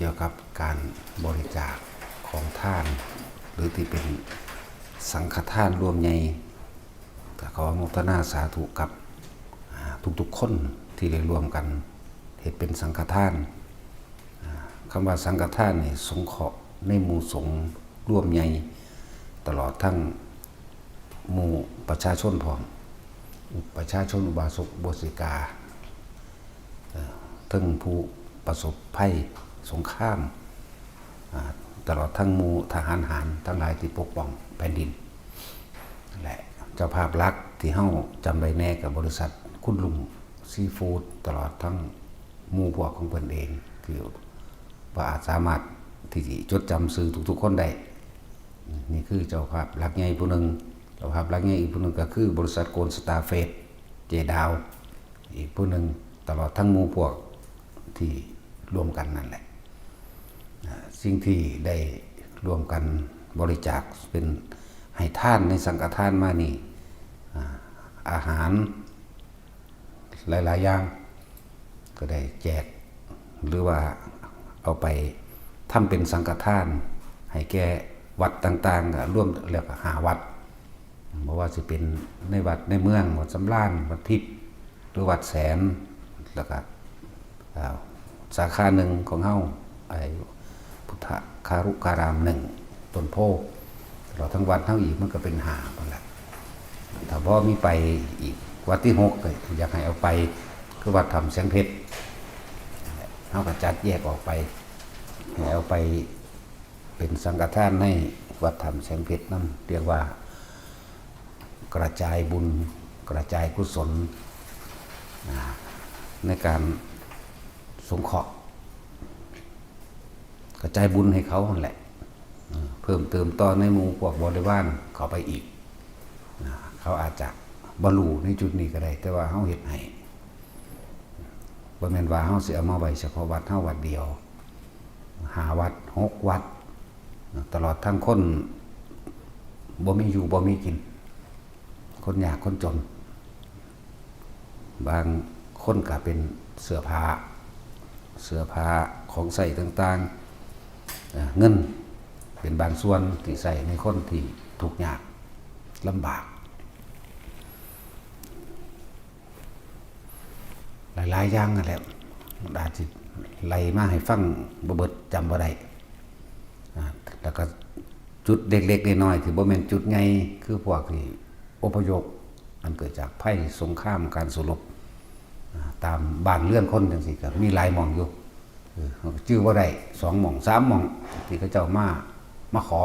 กี่ยวกับการบริจาคของทานหรือที่เป็นสังฆทานรวมใหญ่ก็ขออนุโมทนาสาธุกับทุกๆคนที่ได้รวมกันเฮ็ดเป็นสังฆทานคำว่าสังฆทานนี่สงเคราะห์ในหมู่สงฆ์ร่วมใหญ่ตลอดทั้งหมู่ประชาชนพร้อมประชาชนอุบาสกอุบาสิกาทั้งผู้ประสบภัยสงครามตลอดทั้งหมู่ทหารหารทั้งหลายที่ปกป้องแผ่นดินและเจ้าภาพหลักที่เฮาจำได้แน่กับบริษัทคุณลุงซีฟู้ดตลอดทั้งหมู่พวกของเพิ่นเองที่ว่าสามารถที่จะจดจำสื่อทุกๆคนได้นี่คือเจ้าภาพหลักใหญ่ผู้หนึ่งเจ้าภาพหลักใหญ่อีกผู้หนึ่งก็คือบริษัทโกลด์สตาร์เฟสเจดาวอีกผู้หนึ่งตลอดทั้งหมู่พวกที่รวมกันนั่นแหละสิ่งที่ได้รวมกันบริจาคเป็นให้ทานในสังฆทานมานี่อาหารหลายๆอย่างก็ได้แจกหรือว่าเอาไปทำเป็นสังฆทานให้แก่วัดต่างๆร่วมเรียกว่า5 วัดเพราะว่าจะเป็นในวัดในเมืองวัดสำราญวัดทิพย์หรือวัดแสนแล้วก็สาขาหนึ่งของเฮาพุทธคารุการาม1ต้นโพตลอดทั้งวัดเฮาอีกมันก็เป็น5นั่นแหละถ้าพอมีไปอีกวัดที่6ก็อยากให้เอาไปคือวัดถ้ำแสงเพชรเฮาก็จัดแยกออกไปให้เอาไปเป็นสังฆทานในวัดถ้ำแสงเพชรนั่นเรียกว่ากระจายบุญกระจายกุศลในการสงเคราะห์กระจายบุญให้เขาแหละเพิ่มเติมต่อในหมู่พวกบริวารเขาไปอีกเขาอาจจะบรรลุในจุดนี้ก็ได้แต่ว่าเฮาเฮ็ดให้บ่แม่นว่าเฮาสิเอามาไว้เฉพาะวัดเฮาวัดเดียว5 วัด6 วัดตลอดทั้งคนบ่มีอยู่บ่มีกินคนยากคนจนบางคนก็เป็นเสื้อผ้าของใส่ต่างๆเงินเป็นบางส่วนที่ใส่ในคนที่ทุกข์ยากลำบากหลายๆอย่างนั่นแหละอาจจะไล่มาให้ฟังบ่เบิดจำบ่ได้แล้วก็จุดเล็กๆน้อยๆที่บ่แม่นจุดใหญ่คือพวกที่อพยพอันเกิดจากภัยสงครามการสู้รบตามบ้านเรือนคนจังซี่ก็มีหลายหม่องอยู่ชื่อบ่ได้2 หม่อง3 หม่องที่เขาเจ้ามาขอ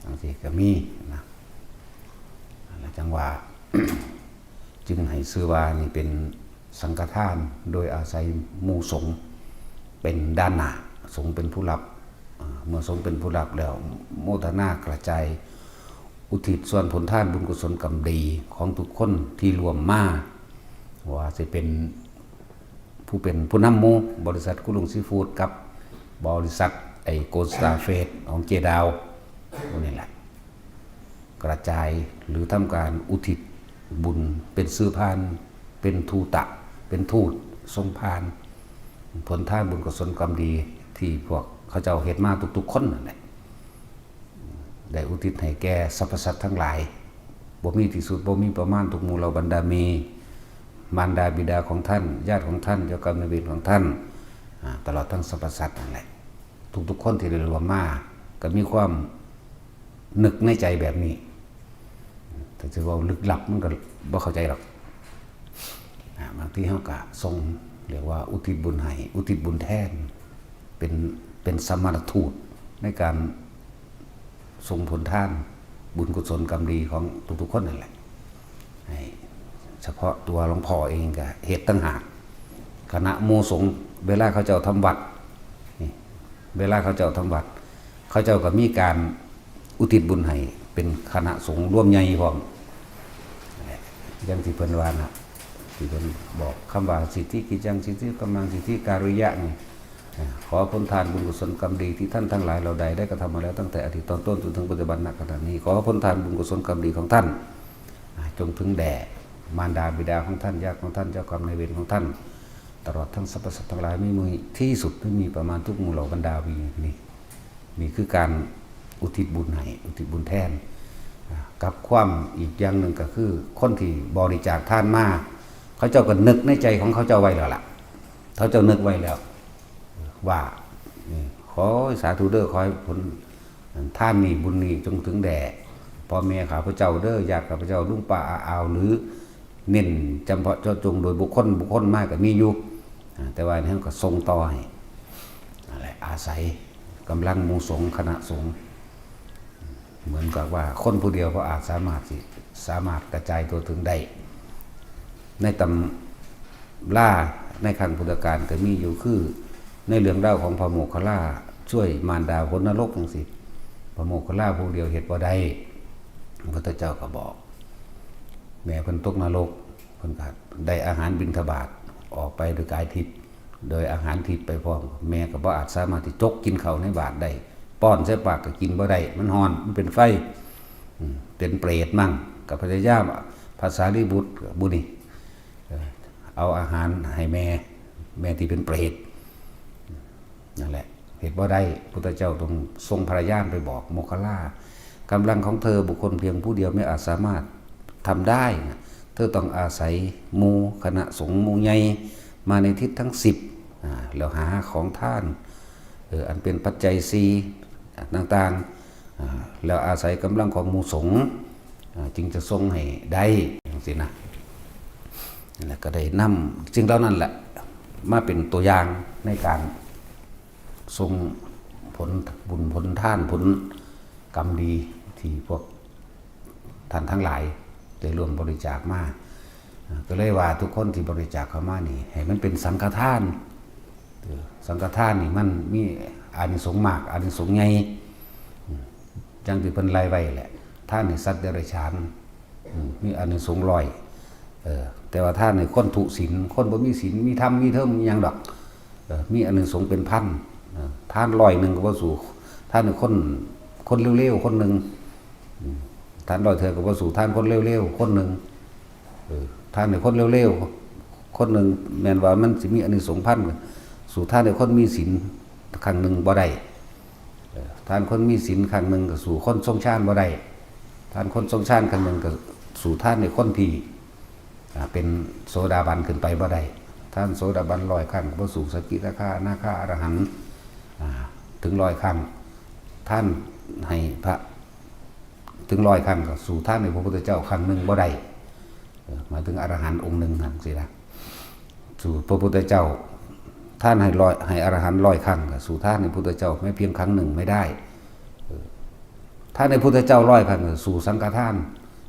จังซี่ก็มีนะจังว่า จึงให้ชื่อว่านี่เป็นสังฆทานโดยอาศัยหมู่สงฆ์เป็นด้านหน้าสงฆ์เป็นผู้รับเมื่อสงฆ์เป็นผู้รับแล้วโมทนากระจายอุทิศส่วนผลทานบุญกุศลกรรมดีของทุกคนที่รวมมาว่าจะเป็นผู้นำหมู่บริษัทคุณลุงซีฟู้ดกับบริษัทโกลด์สตาร์เฟสของเจดาวนี่แหละกระจายหรือทำการอุทิศบุญเป็นสื่อพานเป็นทูตะเป็นทูตทรงพานผลทานบุญกุศลกรรมดีที่พวกเขาเจ้าเฮ็ดมาทุกๆคนนั่นแหละได้อุทิศให้แก่สรรพสัตว์ทั้งหลายบ่มีที่สุดบ่มีประมาณทุกหมู่เหล่าบรรดามีมารดาบิดาของท่านญาติของท่านเจ้ากรรมนายเวรของท่านตลอดทั้งสรรพสัตว์นั่นแหละทุกๆคนที่ได้รวมมาก็มีความนึกในใจแบบนี้แต่จะว่าลึกลับมันก็บ่เข้าใจหรอกบางทีเฮาก็ทรงเรียกว่าอุทิศบุญให้อุทิศบุญแทนเป็นสมณทูตในการทรงผลทานบุญกุศลกรรมดีของทุกๆคนนั่นแหละเฉพาะตัวหลวงพ่อเองก็เหตุตั้งหากคณะหมู่สงฆ์เวลาเขาเจ้าทำวัดเวลาเขาเจ้าทำวัดเขาเจ้าก็มีการอุทิศบุญให้เป็นคณะสงฆ์ร่วมใหญ่พร้อมอย่างที่เพิ่นว่านะที่เพิ่นบอกคำว่าสิทธิกิจจังสิทธิกำลังสิทธิการุยะนี่ขอผลทานบุญกุศลกรรมดีที่ท่านทั้งหลายเราใดได้กระทำมาแล้วตั้งแต่อดีตตอนต้นจนถึงปัจจุบันณขณะนี้ขอผลทานบุญกุศลกรรมดีของท่านจงถึงแด่มารดาบิดาของท่านญาติของท่านเจ้ากรรมนายเวรของท่าน ตลอดทั้งสรรพสัตว์ทั้งหลายไม่มีที่สุดไม่มีประมาณทุกหมู่เหล่าบรรดาวีนี่คือการอุทิศบุญให้อุทิศบุญแทนกับความอีกอย่างหนึ่งก็คือคนที่บริจาคทานมาเขาเจ้าก็นึกในใจของเขาเจ้าไว้แล้วล่ะเขาเจ้านึกไว้แล้วว่าขอสาธุเด้อขอให้ผลท่านนี่บุญนี่จงถึงแด่พ่อแม่ข้าพเจ้าเด้อญาติข้าพเจ้าลุงป้าอาอาวหรือเน้นจำเพาะเจาะจงโดยบุคคลมากก็มีอยู่แต่ว่านี่ก็ทรงต่อให้อะไรอาศัยกำลังหมู่สงฆ์คณะสงฆ์เหมือนกับว่าคนผู้เดียวก็อาจสามารถกระจายตัวถึงได้ในตำล่าในครั้งพุทธกาลก็มีอยู่คือในเรื่องเล่าของพระโมคคัลลาช่วยมารดาพ้นนรกจังซี่พระโมคคัลลาผู้เดียวเฮ็ดบ่ได้พระพุทธเจ้าก็บอกแม่เพิ่นตกนรกเพิ่นก็ได้อาหารบิณฑบาตออกไปโดยกายทิพย์โดยอาหารทิพย์ไปพร้อมแม่ก็บ่อาจสามารถที่จกกินข้าวในบาตรได้ป้อนใส่ปากก็กินบ่ได้มันร้อนมันเป็นไฟเป็นเปรตมั่งกับพระยามภาษาลิบุตรบุนี่เอาอาหารให้แม่ที่เป็นเปรตนั่นแหละเหตุบ่ได้พุทธเจ้าต้องทรงพระญาณไปบอกโมคคัลลากำลังของเธอบุคคลเพียงผู้เดียวไม่อาจสามารถทำได้เธอต้องอาศัยหมู่คณะสงฆ์หมู่ใหญ่มาในทิศทั้ง10แล้วหาของท่านอันเป็นปัจจัย4ต่างๆแล้วอาศัยกำลังของหมู่สงฆ์จึงจะทรงให้ได้สินะนั่นแหละก็ได้นำจึงเหล่านั้นแหละมาเป็นตัวอย่างในการทรงผลบุญผลท่านผลกรรมดีที่พวกท่านทั้งหลายได้ร่วมบริจาคมาก็เลยว่าทุกคนที่บริจาคเข้ามานี่ให้มันเป็นสังฆทานสังฆทานนี่มันมีอานิสงส์มากอานิสงส์ใหญ่จังที่เพิ่นไล่ไว้แหละท่านในสัตว์เดรัจฉานมีอานิสงส์100แต่ว่าท่านในคนทุศีลคนบ่มีศีลมีธรรมมีเทิมมีหยังดอกมีอานิสงส์เป็นพันท่าน100ก็บ่สู้ท่านคนเร็วๆคนนึงท่าน100เทื่อก็บ่สู้ท่านคนเร็วๆคนนึงท่านในคนเร็วๆคนนึงแม่นว่ามันสิมีอานิสงส์พันสู่ท่านในคนมีศีลครั้งนึงบ่ได้ท่านคนมีศีลครั้งนึงก็สู่คนทรงฌานบ่ได้ท่านคนทรงฌานครั้งนึงก็สู่ท่านในคนที่เป็นโสดาบันขึ้นไปบ่ได้ท่านโสดาบัน100ครั้งบ่สู่สกิทาคาอนาคาอรหันต์ถึง100ครั้งท่านให้พระถึง100ครั้งก็สู่ท่านในพระพุทธเจ้าครั้งนึงบ่ได้หมายถึงอรหันต์องค์หนึ่งนั่นสิล่ะสู่พระพุทธเจ้าท่านให้อรหันต์100ครั้งสู่ท่านในพระพุทธเจ้าไม่เพียงครั้งหนึ่งไม่ได้ท่านในพระพุทธเจ้า100ครั้งสู่สังฆทาน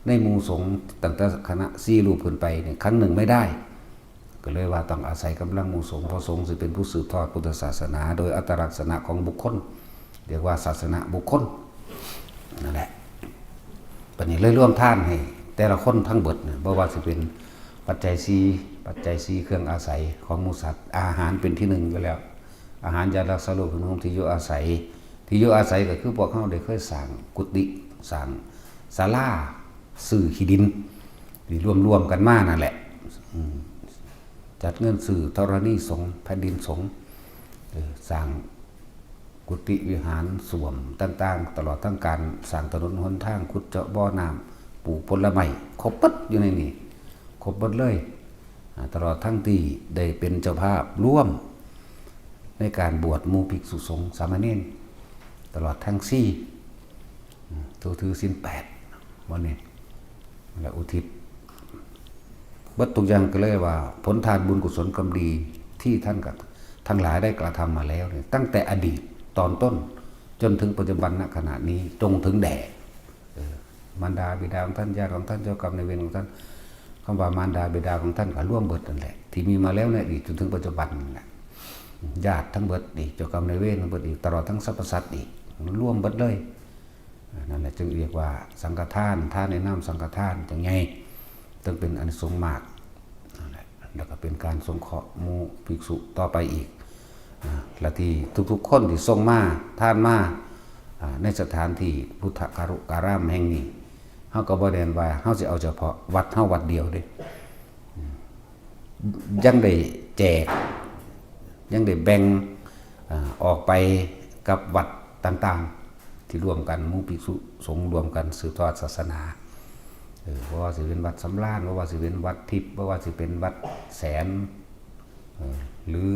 ในหมู่สงฆ์ตั้งแต่คณะ4รูปขึ้นไปเนี่ยครั้งหนึ่งไม่ได้ก็เลยว่าต้องอาศัยกำลังหมู่สงฆ์เพราะสงฆ์สิเป็นผู้สืบทอดพุทธศาสนาโดยอัตลักษณะของบุคคลเรียกว่าศาสนาบุคคลนั่นแหละปัจจุบันเลยร่วมท่านให้แต่ละคนทั้งเบิดบ่ว่าสิเป็นปัจจัย4เครื่องอาศัยของหมู่สัตว์อาหารเป็นที่1อยู่แล้วอาหารยารักษาโรคเป็นของที่อยู่อาศัยก็คือพวกเขาได้เคยสร้างกุฏิสร้างศาลาซื้อขี้ดินที่รวมกันมานั่นแหละจัดเงินซื้อธรณีสงฆ์แผ่นดินสงฆ์สร้างกุฏิวิหารสวมต่างๆตลอดทั้งการสร้างถนนหนทางขุดเจาะบ่อน้ำปลูกผลไม้ครบปั๊บอยู่ในนี้ครบหมดเลยตลอดทั้งที่ได้เป็นเจ้าภาพร่วมในการบวชหมู่ภิกษุสงฆ์สามเณรตลอดทั้งตัวถือศีล8วันนี้และอุทิศวัตถุยังก็เลยว่าผลทานบุญกุศลกรรมดีที่ท่านกับทั้งหลายได้กระทำมาแล้วเนี่ยตั้งแต่อดีตตอนต้นจนถึงปัจจุบันณขณะนี้จงถึงแด่มารดาบิดาของท่านญาติของท่านเจ้ากรรมนายเวรของท่านคำว่ามารดาบิดาของท่านก็ร่วมเบิดนั่นแหละที่มีมาแล้วเนี่ยอีกจนถึงปัจจุบันนั่นแหละญาติทั้งเบิดอีกเจ้ากรรมนายเวรทั้งเบิดอีกตลอดทั้งสรรพสัตว์อีกร่วมเบิดเลยนั่นแหละจึงเรียกว่าสังฆทานท่านในน้ำสังฆทานจังไงต้องเป็นอานิสงส์มากแล้วก็เป็นการสงเคราะห์หมู่ภิกษุต่อไปอีกและที่ทุกๆคนที่ทรงมาท่านมาในสถานที่พุทธการามแห่งนี้เฮาก็บ่ได้ว่าเฮาสิเอาเฉพาะวัดเฮาวัดเดียวเด้ยังได้ แจกยังได้แบ่งออกไปกับวัดต่างๆที่ร่วมกันหมู่ภิกษุสงฆ์ร่วมกันสืบทอดศาสนาเพราะว่าสิเป็นวัดสำราญเพราะว่าสิเป็นวัดทิพย์เพราะว่าสิเป็นวัดแสนหรือ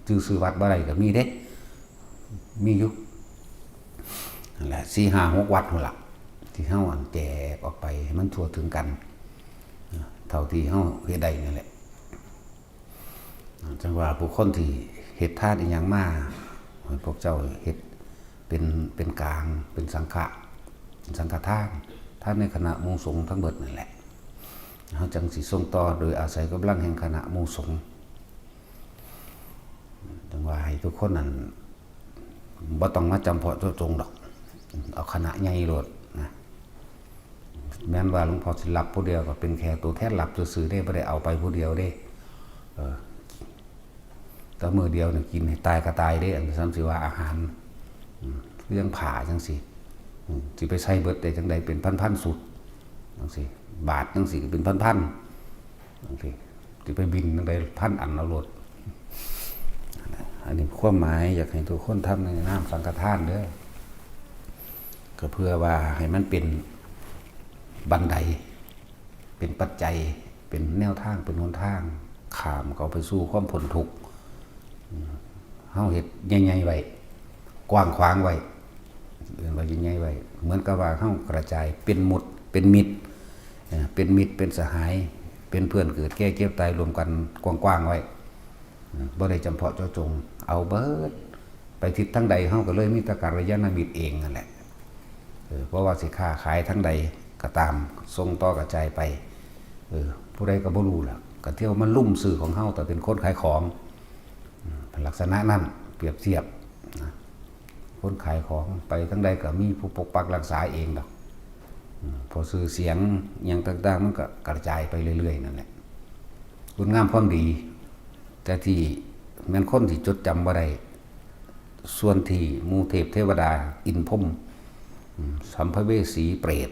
ชื่อวัดบ่ได้ก็มีเด้มีอยู่นั่นแหละ4-5-6 วัดนั่นล่ะที่เฮาแจกออกไปให้มันทั่วถึงกันเท่าที่เฮาเฮ็ดได้นี่แหละจังว่าผู้คนที่เฮ็ดทานอีหยังมาให้พวกเจ้าเฮ็ดเป็นกลางเป็นสังฆทานท่านในคณะหมู่สงฆ์ทั้งเบิดนั่นแหละเฮาจังสิส่งต่อโดยอาศัยกำลังแห่งคณะหมู่สงฆ์จังว่าให้ทุกคนนั้นบ่ต้องมาจำเพาะเจาะจงดอกเอาคณะใหญ่โลดนะแม้นว่าหลวงพ่อสิรับผู้เดียวก็เป็นแค่ตัวแทนรับซื่อๆได้บ่ได้เอาไปผู้เดียวเด้แต่มื้อเดียวนี่กินให้ตายก็ตายเด้อันซ้ำสิว่าอาหารเรื่องผ่าจังซี่สิไปใช้เบิดได้จังได๋เป็นพันๆสุดจังซี่บาทจังซี่ก็เป็นพันๆจังซี่สิไปบินจังได๋พันอันเอาโลดอันนี้ความหมายอยากให้ทุกคนทำในนามสังฆทานเด้อก็เพื่อว่าให้มันเป็นบันไดเป็นปัจจัยเป็นแนวทางเป็นหนทางข้ามเขาไปสู่ความพ้นทุกข์เฮาเฮ็ดใหญ่ๆไว้กว้างขวางไว้เรื่องว่าใหญ่ๆไว้เหมือนกับว่าเฮากระจายเป็นหมุดเป็นมิตรเป็นสหายเป็นเพื่อนเกิดแก่เจ็บตายรวมกันกว้างๆไว้บ่ได้จำเพาะเจาะจงเอาเบิดไปทิศทั้งใดเฮาก็เลยมีแต่กัลยาณมิตรเองนั่นแหละเพราะว่าสิค้าขายทั้งใดก็ตามส่งต่อกระจายไปผู้ใดก็บ่รู้ล่ะก็เที่ยวมันลุ่มสื่อของเฮาแต่เป็นคนขายของลักษณะนั้นเปรียบเทียบนะคนขายของไปทั้งใดก็มีผู้ปกปักรักษาเองดอกพอสื่อเสียงอย่างต่างๆมันก็กระจายไปเรื่อยๆนั่นแหละคุณงามความดีแต่ที่แม่นคนที่จดจำบ่ได้ส่วนที่หมู่เทพเทวดาอินพรหมสัมภเวสีเปรต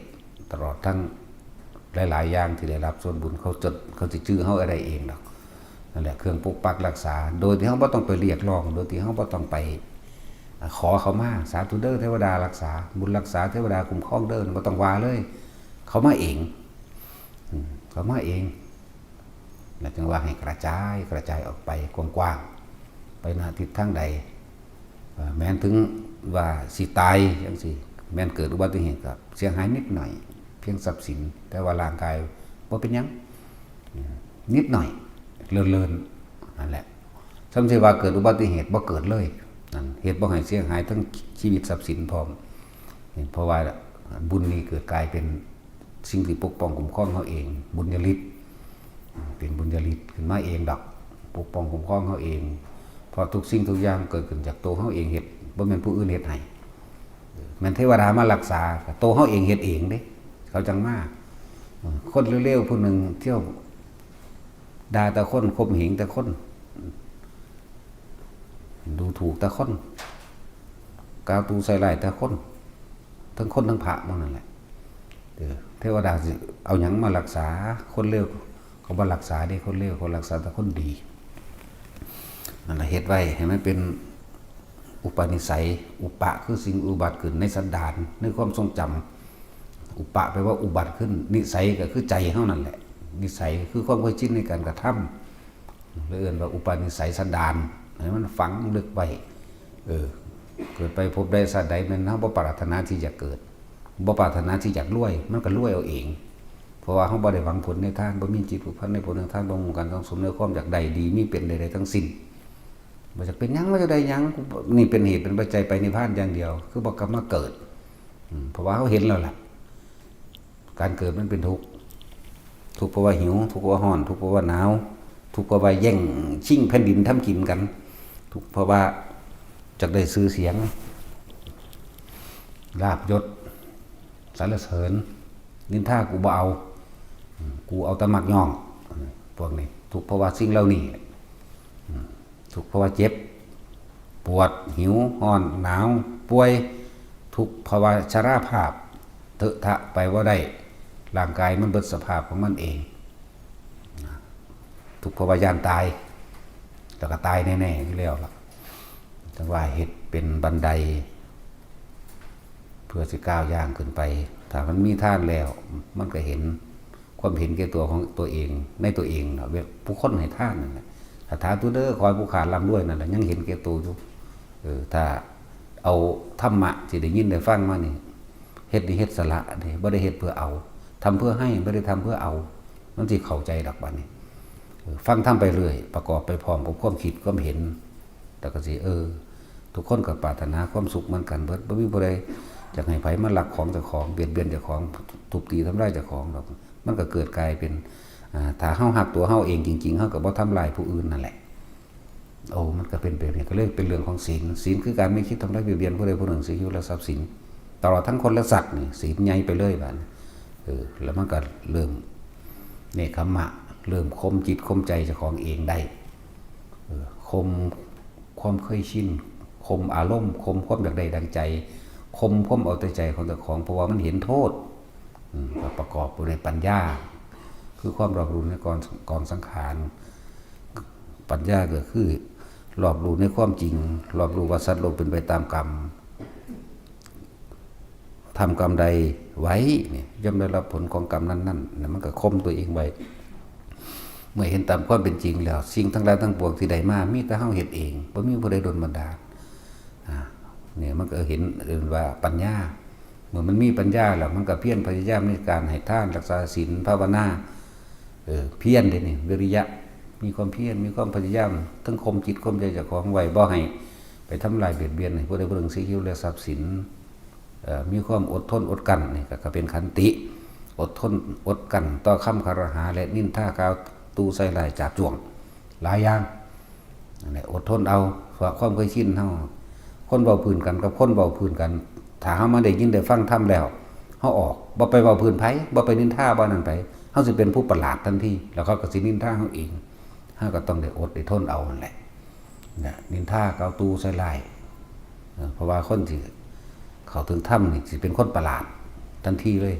ตลอดทั้งหลายๆอย่างที่ได้รับส่วนบุญเขาสิชื่อเฮาอะไรเองดอกนั่นแหละเครื่องปกปักรักษาโดยที่เฮาบ่ต้องไปเรียกร้องโดยที่เฮาบ่ต้องไปขอเขามาสาธุเด้อเทวดารักษาบุญรักษาเทวดาคุ้มครองเด้อบ่ต้องว่าเลยเขามาเองแล้วจึงว่าให้กระจายออกไปกว้างๆไปหน้าทิศทางใดแม้นถึงว่าสิตายจังซี่แม้นเกิดอุบัติเหตุก็เสียหายนิดหน่อยเพียงทรัพย์สินแต่ว่าร่างกายบ่เป็นหยังนิดหน่อยเลินๆนั่นแหละสำสิว่าเกิดอุบัติเหตุบ่เกิดเลยนั่นเหตุบ่ให้เสียหายทั้งชีวิตทรัพย์สินพร้อมเพราะว่าบุญนี้เกิดกลายเป็นสิ่งที่ปกป้องคุ้มครองเฮาเองบุญญาฤทธิ์เป็นบุญญาฤทธิ์ขึ้นมาเองดอกปกป้องคุ้มครองเฮาเองเพราะทุกสิ่งทุกอย่างเกิดขึ้นจากตัวเฮาเองเฮ็ดบ่แม่นผู้อื่นเฮ็ดให้แม่นเทวดามารักษาก็ตัวเฮาเองเฮ็ดเองเด้เขาจังมาคนเร็วๆผู้นึงเที่ยวด่าแต่คนข่มเหงแต่คนดูถูกแต่คนกล่าวตูใส่ร้ายแต่คนทั้งคนทั้งพระหมดนั่นแหละเทวดาสิเอาหยังมารักษาคนเลวเขาบ่รักษาได้คนเลวเขารักษาแต่คนดีนั่นแหละเฮ็ดไว้ให้มันเป็นอุปนิสัยอุปะคือสิ่งอุบัติขึ้นในสันดานในความทรงจำอุปะแปลว่าอุบัติขึ้นนิสัยก็คือใจเฮานั่นแหละนิสัยคือความเคยชินในการกระทำเรียกว่าอุปนิสัยสันดานให้มันฝังลึกไว้เกิดไปพบได้สัตว์ใดมันเฮาบ่ปรารถนาที่จะเกิดบ่ปรารถนาที่อยากรวยมันก็รวยเอาเองเพราะว่าเฮาบ่ได้หวังผลในทางบ่มีจิตผูกพันในผลในทางบ่มุ่งการต้องสมในความอยากได้ดีมีเป็นใดๆทั้งสิ้นบ่จะเป็นหยังบ่จะได้หยังนี่เป็นเหตุเป็นปัจจัยไปนิพพานอย่างเดียวคือบ่กลับมาเกิดเพราะว่าเฮาเห็นแล้วล่ะการเกิดมันเป็นทุกข์เพราะว่าหิวทุกข์เพราะว่าร้อนทุกข์เพราะว่าหนาวทุกข์เพราะว่าแย่งชิงแผ่นดินทำกินกันทุกข์เพราะว่าจักได้ชื่อเสียงลาภยศสรรเสริญนินทากูบ่เอากูเอาแต่มักย่องพวกนี้ทุกข์เพราะว่าสิ่งเหล่านี้ทุกข์เพราะว่าเจ็บปวดหิวร้อนหนาวป่วยทุกข์เพราะว่าชราภาพเถอะทะไปว่าได้ร่างกายมันเบิดสภาพของมันเองทุกข์เพราะว่าย่านตาย แล้วก็ตายแน่ๆอยู่แล้วล่ะจังว่าเฮ็ดเป็นบันไดเพื่อสิก้าวย่างขึ้นไปถ้ามันมีท่านแล้วมันก็เห็นความเห็นแก่ตัวของตัวเองในตัวเองเนาะผู้คนให้ท่านนั่นแหละถ้าถาตัวเด้อคอยผู้ขาดร่ำรวยนั่นแหละยังเห็นแก่ตัวอยู่ถ้าเอาธรรมะที่ได้ยินได้ฟังมานี่เฮ็ดนี่เฮ็ดสละนี่บ่ได้เฮ็ดเพื่อเอาทำเพื่อให้บ่ได้ทำเพื่อเอามันสิเข้าใจดอกบัดนี้ฟังทำไปเรื่อยประกอบไปพร้อมกับความคิดความเห็นแต่ก็สิทุกคนก็ปรารถนาความสุขเหมือนกันเบิดบ่มีผู้ใดอยากให้ไผมาลักของเจ้าของเบียดเบียนเจ้าของทุบตีทำร้ายเจ้าของดอกมันก็เกิดกลายเป็นถ้าเฮาฮักตัวเฮาเองจริงๆเฮาก็บ่ทำลายผู้อื่นนั่นแหละมันก็เป็นแบบนี้ก็เลยเป็นเรื่องของศีลศีลคือการไม่คิดทำร้ายเบียดเบียนผู้ใดผู้หนึ่งเสียชีวิตและทรัพย์สินตลอดทั้งคนและสัตว์นี่ศีลใหญ่ไปเลยบัดแล้วมันก็เริ่มเนกขมะเริ่มคมจิตคมใจเจ้าของเองได้คมความเคยชินคมอารมณ์คมความอยากได้ดังใจคมความเอาแต่ใจของเจ้าของเพราะว่ามันเห็นโทษประกอบด้วยปัญญาคือความรอบรู้ในกองสังขารปัญญาก็คือรอบรู้ในความจริงรอบรู้ว่าสัตว์โลกเป็นไปตามกรรมทำกรรมใดไว้เนี่ยย่อมได้รับผลของกรรมนั้นๆมันก็คมตัวเองไว้เมื่อเห็นตามความเป็นจริงแล้วสิ่งทั้งหลายทั้งปวงที่ใดมามีแต่เฮาเฮ็ดเองบ่มีผู้ใดดลบันดาลเนี่ยมันก็เห็นว่าปัญญาเมื่อมันมีปัญญาแล้วมันก็เพียรพยายามในการให้ทานรักษาศีลภาวนาเพียรเด้นี่วิริยะมีความเพียรมีความพยายามทั้งคมจิตคมใจเจ้าของไว้บ่ให้ไปทำลายเบียดเบียนให้ผู้ใดผู้หนึ่งเสียชีวิตและทรัพย์สินมีความอดทนอดกั้นนี่ก็เป็นขันติอดทนอดกั้นต่อคำคารหาและนินทากล่าวตู้ใส่ลายจับจ่วงหลายอย่างนี่อดทนเอาเพราะความเคยชินเฮาคนเว้าพื้นกันกับคนเว้าพื้นกันถ้าเฮามาได้ยินได้ฟังธรรมแล้วเฮาออกบ่ไปเว้าพื้นไผบ่ไปนินทาบ่นั่นไผเฮาสิเป็นผู้ประหลาดทันทีแล้วเขาก็สินินทาเฮาเองเฮาก็ต้องได้อดได้ทนเอานั่นแหละนินทากล่าวตู้ใส่ลายเพราะว่าคนที่เขาถึงถ้ำนี่สิเป็นคนประหลาดทันทีเลย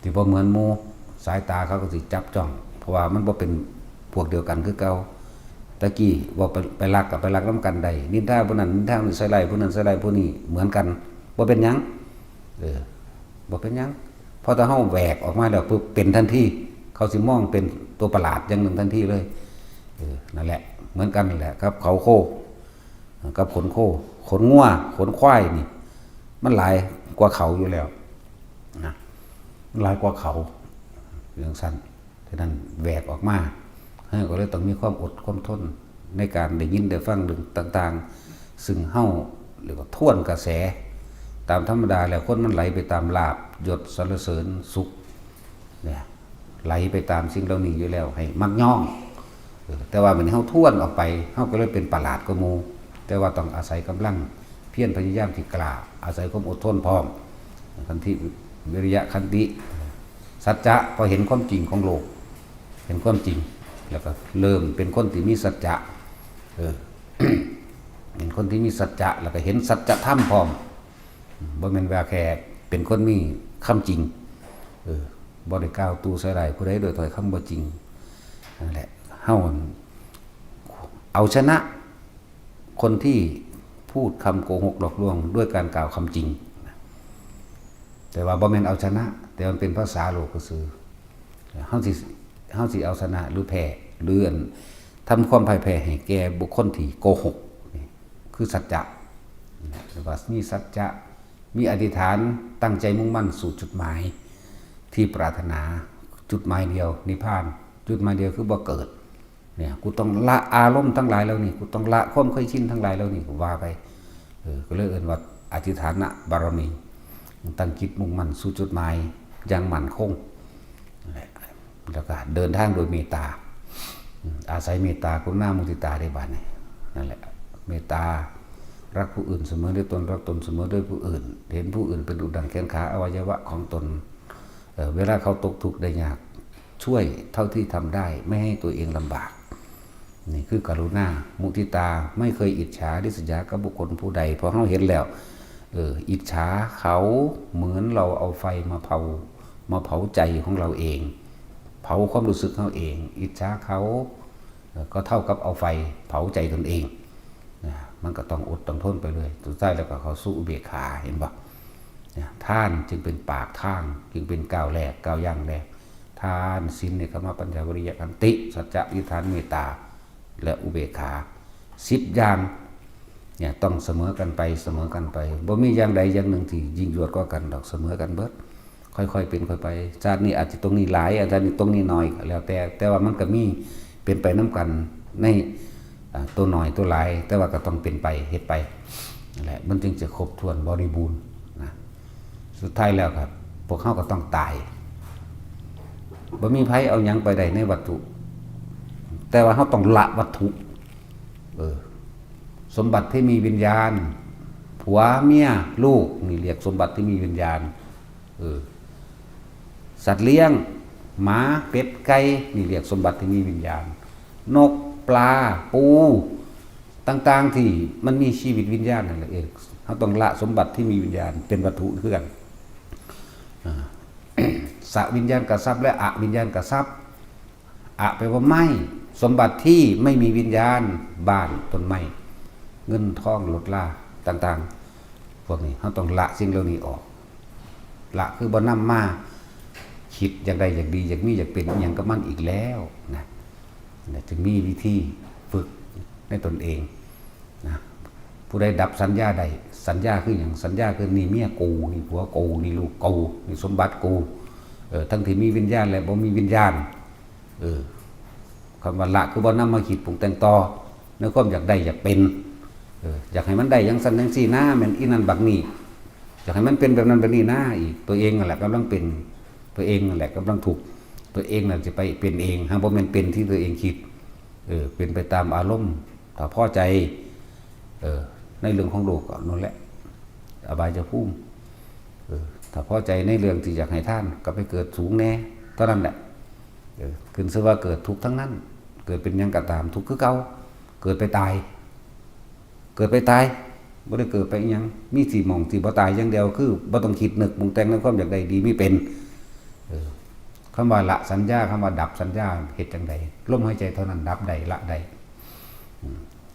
ที่บ่เหมือนหมู่สายตาเขาก็สิจับจ้องเพราะว่ามันบ่เป็นพวกเดียวกันคือเก่าตะกี้ว่าไปรักกับไปรักน้ำกันใดนินทาผู้นั้นนินทาผู้ใส่ไล่ผู้นั้นใส่ไล่ผู้นี้เหมือนกันบ่เป็นหยังบ่เป็นหยังพอถ้าเฮาแหวกออกมาแล้วปุ๊บเป็นทันทีเขาสิมองเป็นตัวประหลาดอย่างหนึ่งทันทีเลยนั่นแหละเหมือนกันแหละครับเขาโคกับขนโคขนงัวขนควายนี่มันหลายกว่าเขาอยู่แล้วนะหลายกว่าเขาเรื่องสั้นฉะนั้นแหวกออกมาก็เลยต้องมีความอดความทนในการได้ยินได้ฟังเรื่องต่างๆซึ่งเฮาเรียกว่าท่วนกระแสตามธรรมดาแล้วคนมันไหลไปตามลาภยศสรรเสริญสุขเนี่ยไหลไปตามสิ่งเหล่านี้อยู่แล้วให้มักย่องแต่ว่ามันเฮาท่วนออกไปเฮาก็เลยเป็นประหลาดกว่าหมู่แต่ว่าต้องอาศัยกำลังเพียรพยายามที่กล้าอาศัยความอดทนพร้อมขันติวิริยะขันติสัจจะพอเห็นความจริงของโลกเห็นความจริงแล้วก็เริ่มเป็นคนที่มีสัจจะเห็นคนที่มีสัจจะแล้วก็เห็นสัจธรรมพร้อมบ่แม่นว่าแค่เป็นคนมีคำจริงบ่ได้กล่าวตู้ใส่ร้ายผู้ใดโดยถ้อยคำบ่จริงนั่นแหละเฮาเอาชนะคนที่พูดคำโกหกหลอกลวงด้วยการกล่าวคำจริงแต่ว่าบ่แม่นเอาชนะแต่มันเป็นภาษาโลกซื่อเฮาสิเอาชนะหรือแพ้หรือทำความพ่ายแพ้ให้แก่บุคคลที่โกหกนี่คือสัจจะหรือว่ามีสัจจะมีอธิษฐานตั้งใจมุ่งมั่นสู่จุดหมายที่ปรารถนาจุดหมายเดียวนิพพานจุดหมายเดียวคือบ่เกิดเนี่ยกูต้องละอารมณ์ทั้งหลายแล้วนี่กูต้องละความเคยชินทั้งหลายแล้วนี่กูว่าไปก็เลยเอิ้นว่าอธิษฐานบารมีตั้งจิตมุ่งมั่นสู่จุดหมายอย่างมั่นคงแล้วก็เดินทางโดยเมตตาอาศัยเมตตากรุณามุทิตาได้บัดนี้นั่นแหละเมตตารักผู้อื่นเสมอด้วยตนรักตนเสมอด้วยผู้อื่นเห็นผู้อื่นเป็นดุจดั่งแขนขาอวัยวะของตนเวลาเขาตกทุกข์ได้ยากช่วยเท่าที่ทำได้ไม่ให้ตัวเองลำบากนี่คือกรุณามุทิตาไม่เคยอิจฉาริษยากับบุคคลผู้ใดเพราะเขาเห็นแล้วอิจฉาเขาเหมือนเราเอาไฟมาเผาใจของเราเองเผาความรู้สึกเขาเองอิจฉาเขา ก็เท่ากับเอาไฟเผาใจตนเองนะมันก็ต้องอดต้องทนไปเลยสุดท้ายแล้วก็เขาสู้อุเบกขาเห็นบ่ท่านจึงเป็นปากทางจึงเป็นก้าวแรกก้าวย่างแรกทานศีลเนกขัมมะปัญญาวิริยะขันติสัจจะอธิษฐานเมตตาและอุเบกขา10อย่างเนี่ยต้องเสมอกันไปเสมอกันไปบ่มีอย่างใดอย่างหนึ่งที่ยิ่งยวดก็กันดอกเสมอกันเบิดค่อยๆเป็นค่อยไปชาตินี้อาจจะตรงนี้หลายอาจจะตรงนี้น้อยแล้วแต่ว่ามันก็มีเป็นไปน้ำกันในตัวหน่อยตัวหลายแต่ว่าก็ต้องเป็นไปเฮ็ดไปนั่นแหละมันจึงจะครบถ้วนบริบูรณ์นะสุดท้ายแล้วครับพวกเขาก็ต้องตายบ่มีไผเอาหยังไปได้ในวัตถุแต่ว่าเขาต้องละวัตถุสมบัติที่มีวิญญาณผัวเมียลูกนี่เรียกสมบัติที่มีวิญญาณสัตว์เลี้ยงหมาเป็ดไก่นี่เรียกสมบัติที่มีวิญญาณนกปลาปูต่างๆที่มันมีชีวิตวิญญาณนั่นแหละเขาต้องละสมบัติที่มีวิญญาณเป็นวัตถุเพื่อนสวิญญาณกับทรัพย์และอวิญญาณกับทรัพย์แปลว่าไม่สมบัติที่ไม่มีวิญญาณบ้านต้นไม้เงินทองรถลาต่างๆพวกนี้เขาต้องละสิ่งเหล่านี้ออกละคือบ่นำมาคิดอย่างใดอย่างดีอย่างมีอย่างเป็นอย่างกับมันอีกแล้วนะจึงมีวิธีฝึกในตนเองนะผู้ใดดับสัญญาใดสัญญาคืออย่างสัญญาคือนี่เมียกูนี่ผัวกูนี่ลูกกูนี่สมบัติกูทั้งที่มีวิญญาณและบ่มีวิญญาณคำว่าละคือบ่นำมาคิดปรุงแต่งต่อในความอยากได้อยากเป็นอยากให้มันได้อย่างสันอย่างสี่หน้าเหมือนอีนั่นบักนี่อยากให้มันเป็นแบบนั้นแบบนี้หน้าอีกตัวเองนั่นแหละกำลังเป็นตัวเองนั่นแหละกำลังถูกตัวเองนั่นจะไปเป็นเองฮะเพราะมันเป็นที่ตัวเองคิดเป็นไปตามอารมณ์ถ้าพอใจในเรื่องของโลกก็นั่นแหละอบายภูมิถ้าพอใจในเรื่องที่อยากให้ท่านก็ไปเกิดสูงแน่เท่านั้นแหละขึ้นซะว่าเกิดทุกข์ทั้งนั้นเกิดเป็นยังก็ตามทุกข์คือเก่าเกิดไปตายบ่ได้เกิดไปอีหยังมีสิหม่องสิบ่ตายอย่างเดียวคือบ่ต้องคิดนึกปรุงแต่งในความอยากได้ดีไม่เป็นคำว่าละสัญญาคำว่าดับสัญญาเหตุจังใดลมหายใจเท่านั้นดับใดละใด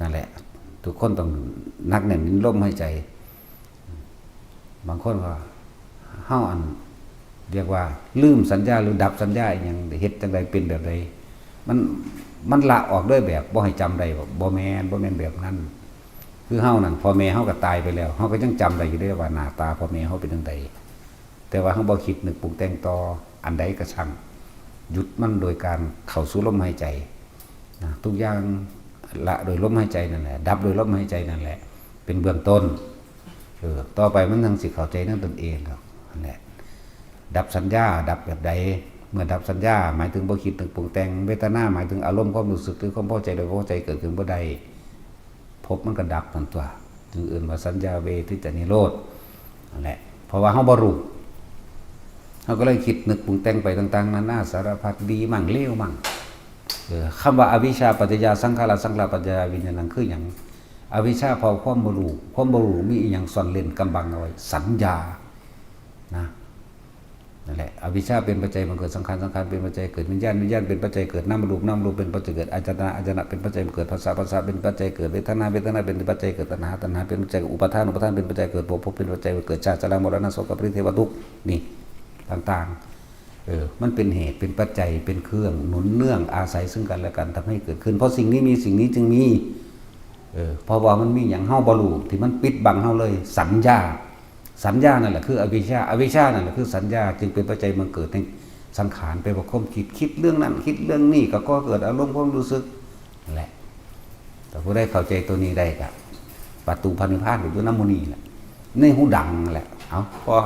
นั่นแหละทุกคนต้องนักแน่นลมหายใจบางคนก็เฮาอันเรียกว่าลืมสัญญาหรือดับสัญญาอย่างเหตุจังใดเป็นแบบใดมันละออกด้วยแบบบ่ให้จำได้บ่แม่นแบบนั้นคือเฮานั่นพ่อแม่เฮาก็ตายไปแล้วเฮาก็ยังจำได้อยู่ได้ว่าหน้าตาพ่อแม่เฮาเป็นจังไดแต่ว่าเฮาบ่คิดนึกปรุงแต่งต่ออันใดก็ช่างหยุดมันโดยการเข้าสู่ลมหายใจนะทุกอย่างละโดยลมหายใจนั่นแหละดับโดยลมหายใจนั่นแหละเป็นเบื้องต้นต่อไปมันทั้งสิเข้าใจนั่นตนเองครับนั่นแหละดับสัญญาดับแบบใดเมื่อดับสัญญาหมายถึงบ่คิดนึกปรุงแต่งเวทนาหมายถึงอารมณ์ความรู้สึกหรือความพอใจโดยพอใจเกิดขึ้นบ่ได้พบมันก็ดับทันตัวจึงอื่นว่าสัญญาเวทิตานิโรธนั่นแหละเพราะว่าเฮาบ่รู้เฮาก็เลยคิดนึกปรุงแต่งไปต่างๆนานาสารพัดดีมั่งเลวมั่งคำว่าอวิชชาปัจจยาสังขารสังขารปัจจยาวิญญาณนั่นคือหยังอวิชชาพอความบ่รู้มีอีหยังซ่อนเร้นกำบังเอาไว้สัญญานะนั่นแหละอวิชชาเป็นปัจจัยมันเกิดสังขารเป็นปัจจัยเกิดวิญญาณเป็นปัจจัยเกิดนามรูปเป็นปัจจัยเกิดอาจนะเป็นปัจจัยเกิดภาษาเป็นปัจจัยเกิดเวทนาเป็นปัจจัยเกิดตัณหาเป็นปัจจัยอุปาทานเป็นปัจจัยเกิดภพเป็นปัจจัยเกิดชาติชรามรณะโสกปริเทวทุกข์นี่ต่างๆมันเป็นเหตุเป็นปัจจัยเป็นเครื่องหนุนเนื่องอาศัยซึ่งกันและกันทำให้เกิดขึ้นเพราะสิ่งนี้มีสิ่งนี้จึงมีเพราะว่ามันมีอย่างเฮาบ่รู้ที่มันปิดบังเฮาเลยสัญญานั่นแหละคืออวิชชานั่นแหละคือสัญญาจึงเป็นปัจจัยมันเกิดในสังขารไปประคมคิดเรื่องนั้นคิดเรื่องนี้ก็เกิดอารมณ์ความรู้สึกนั่นแหละแต่ผู้ได้เข้าใจตัวนี้ได้ก็ประตูพระนิพพานอยู่ด้วยน้ำมณีแหละในหูดังแหละเอาพอ